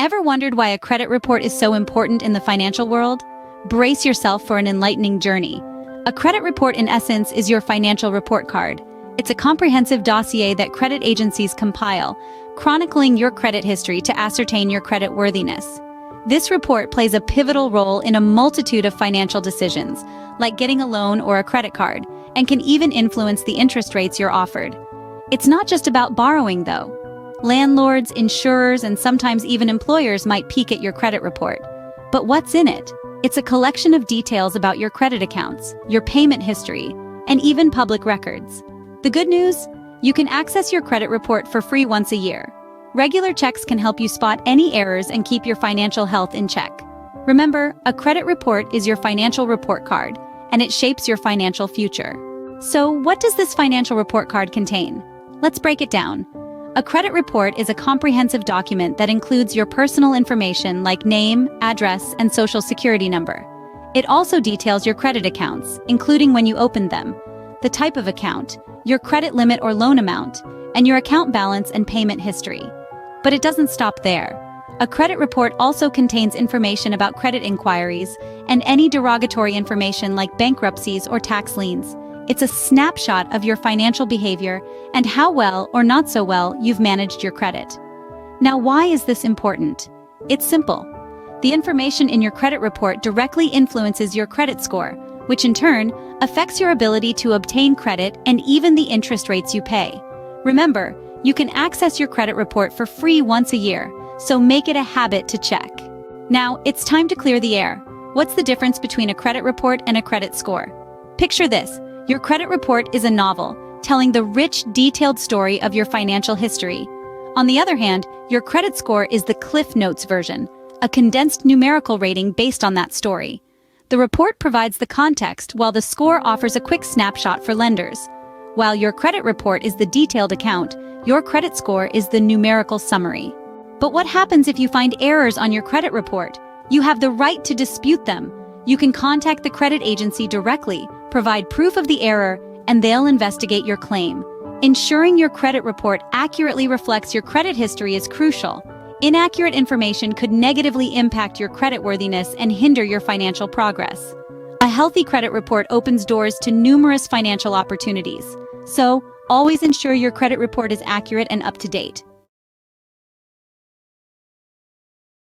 Ever wondered why a credit report is so important in the financial world? Brace yourself for an enlightening journey. A credit report, in essence, is your financial report card. It's a comprehensive dossier that credit agencies compile, chronicling your credit history to ascertain your credit worthiness. This report plays a pivotal role in a multitude of financial decisions, like getting a loan or a credit card, and can even influence the interest rates you're offered. It's not just about borrowing, though. Landlords, insurers, and sometimes even employers might peek at your credit report. But what's in it? It's a collection of details about your credit accounts, your payment history, and even public records. The good news? You can access your credit report for free once a year. Regular checks can help you spot any errors and keep your financial health in check. Remember, a credit report is your financial report card, and it shapes your financial future. So, what does this financial report card contain? Let's break it down. A credit report is a comprehensive document that includes your personal information like name, address, and social security number. It also details your credit accounts, including when you opened them, the type of account, your credit limit or loan amount, and your account balance and payment history. But it doesn't stop there. A credit report also contains information about credit inquiries and any derogatory information like bankruptcies or tax liens. It's a snapshot of your financial behavior and how well or not so well you've managed your credit. Now, why is this important? It's simple. The information in your credit report directly influences your credit score, which in turn affects your ability to obtain credit and even the interest rates you pay. Remember, you can access your credit report for free once a year, so make it a habit to check. Now, it's time to clear the air. What's the difference between a credit report and a credit score? Picture this. Your credit report is a novel, telling the rich, detailed story of your financial history. On the other hand, your credit score is the Cliff Notes version, a condensed numerical rating based on that story. The report provides the context, while the score offers a quick snapshot for lenders. While your credit report is the detailed account, your credit score is the numerical summary. But what happens if you find errors on your credit report? You have the right to dispute them. You can contact the credit agency directly, provide proof of the error, and they'll investigate your claim. Ensuring your credit report accurately reflects your credit history is crucial. Inaccurate information could negatively impact your creditworthiness and hinder your financial progress. A healthy credit report opens doors to numerous financial opportunities. So, always ensure your credit report is accurate and up to date.